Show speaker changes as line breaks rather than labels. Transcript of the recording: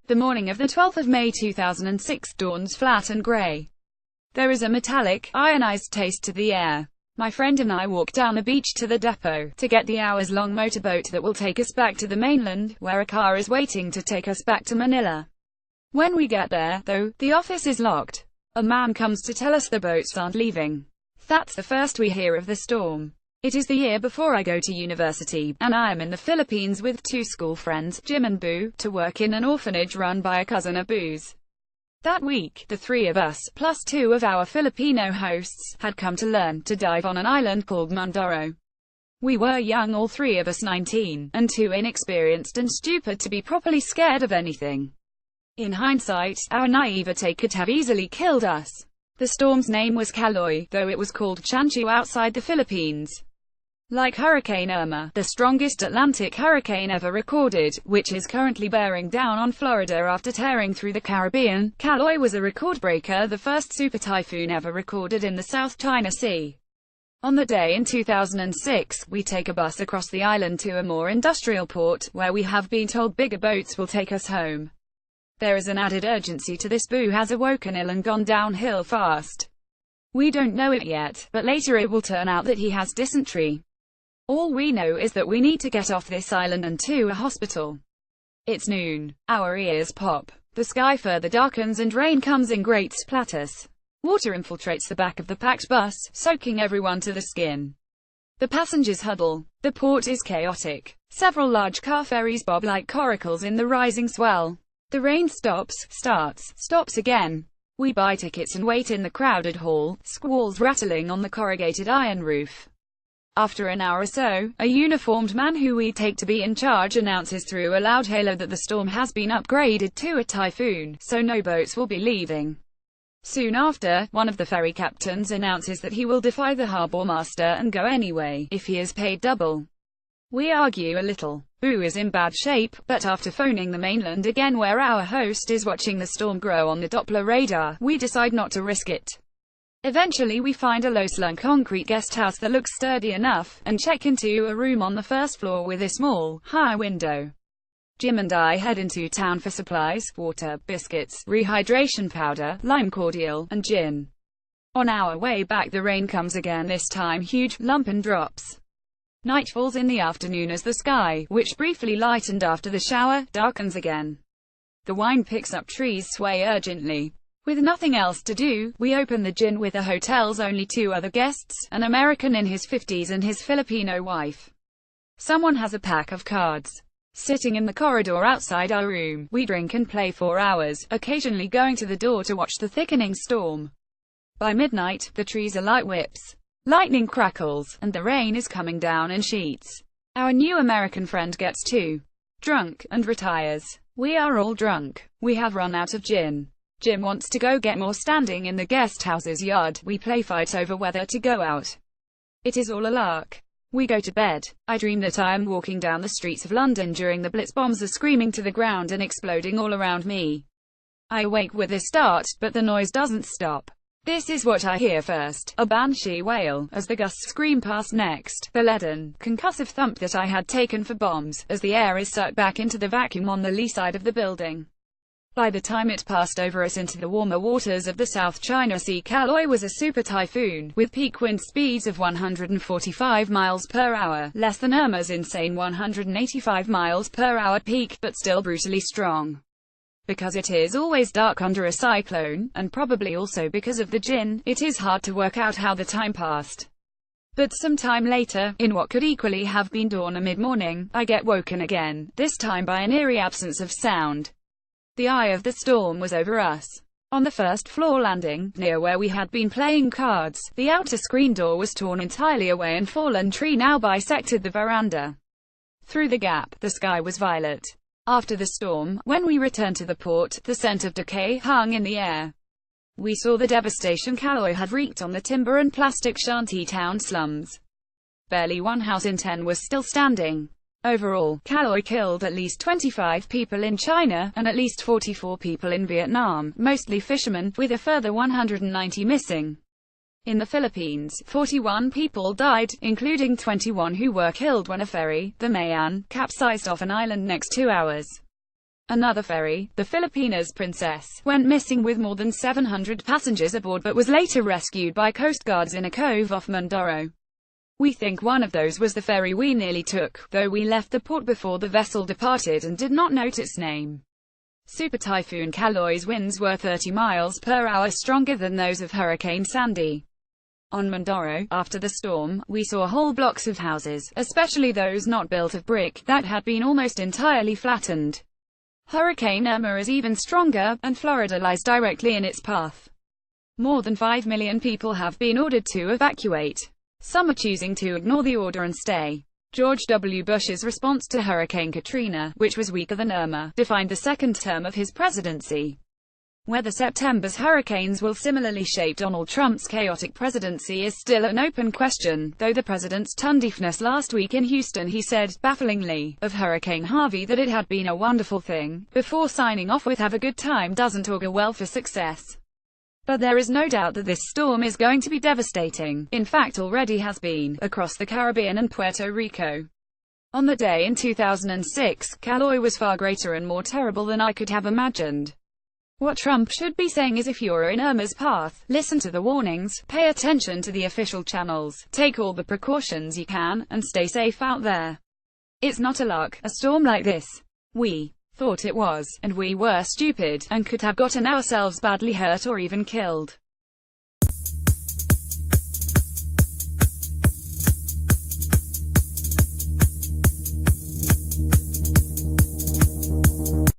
The morning of the 12th of May 2006 dawns flat and grey. There is a metallic, ionized taste to the air. My friend and I walk down the beach to the depot, to get the hours-long motorboat that will take us back to the mainland, where a car is waiting to take us back to Manila. When we get there, though, the office is locked. A man comes to tell us the boats aren't leaving. That's the first we hear of the storm. It is the year before I go to university, and I am in the Philippines with two school friends, Jim and Boo, to work in an orphanage run by a cousin of Boo's. That week, the three of us, plus two of our Filipino hosts, had come to learn to dive on an island called Mindoro. We were young, all three of us 19, and too inexperienced and stupid to be properly scared of anything. In hindsight, our naivete could have easily killed us. The storm's name was caloy, though it was called chanchu outside the Philippines. Like Hurricane Irma, the strongest Atlantic hurricane ever recorded, which is currently bearing down on Florida after tearing through the Caribbean, caloy was a record breaker, the first super typhoon ever recorded in the South China Sea. On the day in 2006, we take a bus across the island to a more industrial port, where we have been told bigger boats will take us home. There is an added urgency to this. Boo has awoken ill and gone downhill fast. We don't know it yet, but later it will turn out that he has dysentery. All we know is that we need to get off this island and to a hospital. It's noon. Our ears pop. The sky further darkens and rain comes in great splatters. Water infiltrates the back of the packed bus, soaking everyone to the skin. The passengers huddle. The port is chaotic. Several large car ferries bob like coracles in the rising swell. The rain stops, starts, stops again. We buy tickets and wait in the crowded hall, squalls rattling on the corrugated iron roof. After an hour or so, a uniformed man who we take to be in charge announces through a loud hailer that the storm has been upgraded to a typhoon, so no boats will be leaving. Soon after, one of the ferry captains announces that he will defy the harbor master and go anyway, if he is paid double. We argue a little. Boo is in bad shape, but after phoning the mainland again where our host is watching the storm grow on the Doppler radar, we decide not to risk it. Eventually we find a low-slung concrete guest house that looks sturdy enough, and check into a room on the first floor with a small, high window. Jim and I head into town for supplies, water, biscuits, rehydration powder, lime cordial, and gin. On our way back the rain comes again, this time huge, lumpen drops. Night falls in the afternoon as the sky, which briefly lightened after the shower, darkens again. The wine picks up, trees sway urgently. With nothing else to do, we open the gin with the hotel's only two other guests, an American in his 50s and his Filipino wife. Someone has a pack of cards. Sitting in the corridor outside our room, we drink and play for hours, occasionally going to the door to watch the thickening storm. By midnight, the trees are like whips. Lightning crackles, and the rain is coming down in sheets. Our new American friend gets too drunk, and retires. We are all drunk. We have run out of gin. Jim wants to go get more. Standing in the guest house's yard, we play fight over whether to go out. It is all a lark. We go to bed. I dream that I am walking down the streets of London during the Blitz. Bombs are screaming to the ground and exploding all around me. I wake with a start, but the noise doesn't stop. This is what I hear first, a banshee wail, as the gusts scream past. Next, the leaden, concussive thump that I had taken for bombs, as the air is sucked back into the vacuum on the lee side of the building. By the time it passed over us into the warmer waters of the South China Sea, caloy was a super typhoon, with peak wind speeds of 145 miles per hour, less than Irma's insane 185 miles per hour peak, but still brutally strong. Because it is always dark under a cyclone, and probably also because of the gin, it is hard to work out how the time passed. But some time later, in what could equally have been dawn or mid-morning, I get woken again, this time by an eerie absence of sound. The eye of the storm was over us. On the first floor landing, near where we had been playing cards, the outer screen door was torn entirely away and fallen tree now bisected the veranda. Through the gap, the sky was violet. After the storm, when we returned to the port, the scent of decay hung in the air. We saw the devastation caloy had wreaked on the timber and plastic shantytown slums. Barely one house in 10 was still standing. Overall, caloy killed at least 25 people in China, and at least 44 people in Vietnam, mostly fishermen, with a further 190 missing. In the Philippines, 41 people died, including 21 who were killed when a ferry, the Mayan, capsized off an island next to ours. Another ferry, the Filipinas Princess, went missing with more than 700 passengers aboard but was later rescued by Coast Guards in a cove off Mindoro. We think one of those was the ferry we nearly took, though we left the port before the vessel departed and did not note its name. Super Typhoon Caloy's winds were 30 miles per hour stronger than those of Hurricane Sandy. On Mindoro, after the storm, we saw whole blocks of houses, especially those not built of brick, that had been almost entirely flattened. Hurricane Irma is even stronger, and Florida lies directly in its path. More than 5 million people have been ordered to evacuate. Some are choosing to ignore the order and stay. George W. Bush's response to Hurricane Katrina, which was weaker than Irma, defined the second term of his presidency. Whether September's hurricanes will similarly shape Donald Trump's chaotic presidency is still an open question, though the president's tone-deafness last week in Houston, he said, bafflingly, of Hurricane Harvey that it had been a wonderful thing, before signing off with "have a good time" doesn't augur well for success. But there is no doubt that this storm is going to be devastating, in fact already has been, across the Caribbean and Puerto Rico. On the day in 2006, caloy was far greater and more terrible than I could have imagined. What Trump should be saying is, if you're in Irma's path, listen to the warnings, pay attention to the official channels, take all the precautions you can, and stay safe out there. It's not a luck, a storm like this. We thought it was, and we were stupid, and could have gotten ourselves badly hurt or even killed.